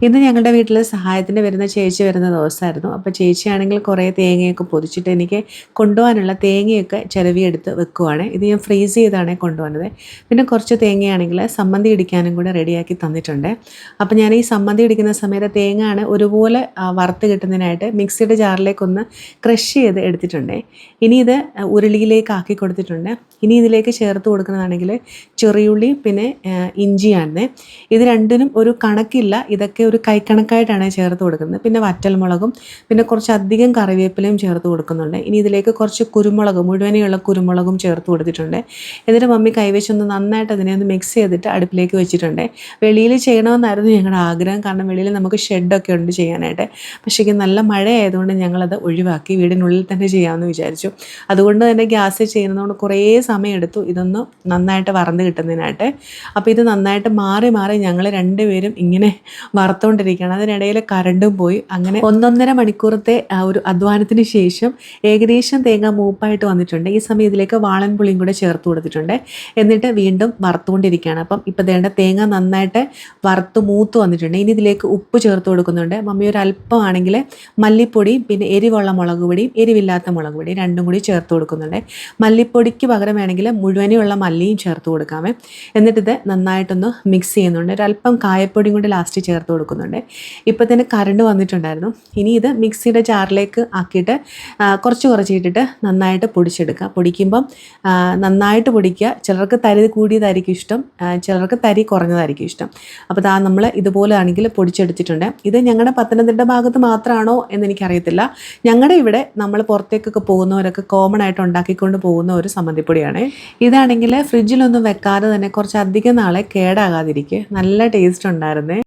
ഇന്ന് ഞങ്ങളുടെ വീട്ടിൽ സഹായത്തിന് വരുന്ന ചേച്ചി വരുന്ന ദിവസമായിരുന്നു. അപ്പോൾ ചേച്ചിയാണെങ്കിൽ കുറേ തേങ്ങയൊക്കെ പൊതിച്ചിട്ട് എനിക്ക് കൊണ്ടുപോകാനുള്ള തേങ്ങയൊക്കെ ചിരവിയെടുത്ത് വെക്കുവാണ്. ഇത് ഞാൻ ഫ്രീസ് ചെയ്താണ് കൊണ്ടുവന്നത്. പിന്നെ കുറച്ച് തേങ്ങയാണെങ്കിൽ സമ്മന്തി ഇടിക്കാനും കൂടെ റെഡിയാക്കി തന്നിട്ടുണ്ട്. അപ്പോൾ ഞാൻ ഈ സമ്മന്തി ഇടിക്കുന്ന സമയത്ത് തേങ്ങയാണ് ഒരുപോലെ വറുത്ത് കിട്ടുന്നതിനായിട്ട് മിക്സിയുടെ ജാറിലേക്കൊന്ന് ക്രഷ് ചെയ്ത് എടുത്തിട്ടുണ്ട്. ഇനി ഇത് ഉരുളിയിലേക്ക് ആക്കി കൊടുത്തിട്ടുണ്ട്. ഇനി ഇതിലേക്ക് ചേർത്ത് കൊടുക്കുന്നതാണെങ്കിൽ ചെറിയുള്ളി പിന്നെ ഇഞ്ചിയാണ്. ഇത് രണ്ടിനും ഒരു കണക്കില്ല, ഇതൊക്കെ ഒരു കൈക്കണക്കായിട്ടാണ് ചേർത്ത് കൊടുക്കുന്നത്. പിന്നെ വറ്റൽമുളകും പിന്നെ കുറച്ച് അധികം കറിവേപ്പിലയും ചേർത്ത് കൊടുക്കുന്നുണ്ട്. ഇനി ഇതിലേക്ക് കുറച്ച് കുരുമുളക്, മുഴുവനെയുള്ള കുരുമുളകും ചേർത്ത് കൊടുത്തിട്ടുണ്ട്. എന്നിട്ട് മമ്മി കൈവച്ചൊന്ന് നന്നായിട്ട് അതിനെ ഒന്ന് മിക്സ് ചെയ്തിട്ട് അടുപ്പിലേക്ക് വെച്ചിട്ടുണ്ട്. വെളിയിൽ ചെയ്യണമെന്നായിരുന്നു ഞങ്ങളുടെ ആഗ്രഹം, കാരണം വെളിയിൽ നമുക്ക് ഷെഡൊക്കെ ഉണ്ട് ചെയ്യാനായിട്ട്. പക്ഷേ നല്ല മഴ ആയതുകൊണ്ട് ഞങ്ങളത് ഒഴിവാക്കി, വീടിനുള്ളിൽ തന്നെ ചെയ്യാമെന്ന് വിചാരിച്ചു. അതുകൊണ്ട് തന്നെ ഗ്യാസിൽ ചെയ്യുന്നതുകൊണ്ട് കുറേ സമയം എടുത്തു ഇതൊന്ന് നന്നായിട്ട് വറന്ന് കിട്ടുന്നതിനായിട്ട്. അപ്പോൾ ഇത് നന്നായിട്ട് മാറി മാറി ഞങ്ങൾ രണ്ടുപേരും ഇങ്ങനെ വറുത്തുകൊണ്ടിരിക്കുകയാണ്. അതിനിടയിൽ കറണ്ടും പോയി. അങ്ങനെ 1.5 മണിക്കൂറത്തെ ഒരു അധ്വാനത്തിന് ശേഷം ഏകദേശം തേങ്ങ മൂപ്പായിട്ട് വന്നിട്ടുണ്ട്. ഈ സമയം ഇതിലേക്ക് വാളൻപുളിയും കൂടെ ചേർത്ത് കൊടുത്തിട്ടുണ്ട്. എന്നിട്ട് വീണ്ടും വറുത്തുകൊണ്ടിരിക്കുകയാണ്. അപ്പം ഇപ്പോൾ വേണ്ട തേങ്ങ നന്നായിട്ട് വറുത്ത് മൂത്ത് വന്നിട്ടുണ്ട്. ഇനി ഇതിലേക്ക് ഉപ്പ് ചേർത്ത് കൊടുക്കുന്നുണ്ട്. മമ്മി ഒരു അല്പമാണെങ്കിൽ മല്ലിപ്പൊടിയും പിന്നെ എരിവുള്ള മുളക് പൊടിയും എരിവില്ലാത്ത മുളക് പൊടിയും രണ്ടും കൂടി ചേർത്ത് കൊടുക്കുന്നുണ്ട്. മല്ലിപ്പൊടിക്ക് പകരം വേണമെങ്കിൽ മുഴുവനെയുള്ള മല്ലിയും ചേർത്ത് കൊടുക്കാമേ. എന്നിട്ടിത് നന്നായിട്ടൊന്ന് മിക്സ് ചെയ്യുന്നുണ്ട്. ഒരല്പം കായപ്പൊടിയും കൂടി ലാസ്റ്റ് ചേർത്ത് കൊടുക്കുന്നുണ്ട്. ഇപ്പോൾ തന്നെ കറണ്ട് വന്നിട്ടുണ്ടായിരുന്നു. ഇനി ഇത് മിക്സിയുടെ ജാറിലേക്ക് ആക്കിയിട്ട് കുറച്ച് ഇട്ടിട്ട് നന്നായിട്ട് പൊടിച്ചെടുക്കുക. പൊടിക്കുമ്പം നന്നായിട്ട് പൊടിക്കുക. ചിലർക്ക് തരി കൂടിയതായിരിക്കും ഇഷ്ടം, ചിലർക്ക് തരി കുറഞ്ഞതായിരിക്കും ഇഷ്ടം. അപ്പോൾ നമ്മൾ ഇതുപോലെ ആണെങ്കിൽ പൊടിച്ചെടുത്തിട്ടുണ്ട്. ഇത് ഞങ്ങളുടെ പത്തനംതിട്ട ഭാഗത്ത് മാത്രമാണോ എന്നെനിക്കറിയത്തില്ല. ഞങ്ങളുടെ ഇവിടെ നമ്മൾ പുറത്തേക്കൊക്കെ പോകുന്നവരൊക്കെ കോമൺ ആയിട്ട് ഉണ്ടാക്കിക്കൊണ്ട് പോകുന്ന ഒരു സമ്മന്തിപ്പൊടിയാണ്. ഇതാണെങ്കിൽ ഫ്രിഡ്ജിലൊന്നും വെക്കാതെ തന്നെ കുറച്ച് അധികം നാളെ കേടാകാതിരിക്കുക. നല്ല ടേസ്റ്റ് ഉണ്ടായിരുന്നേ.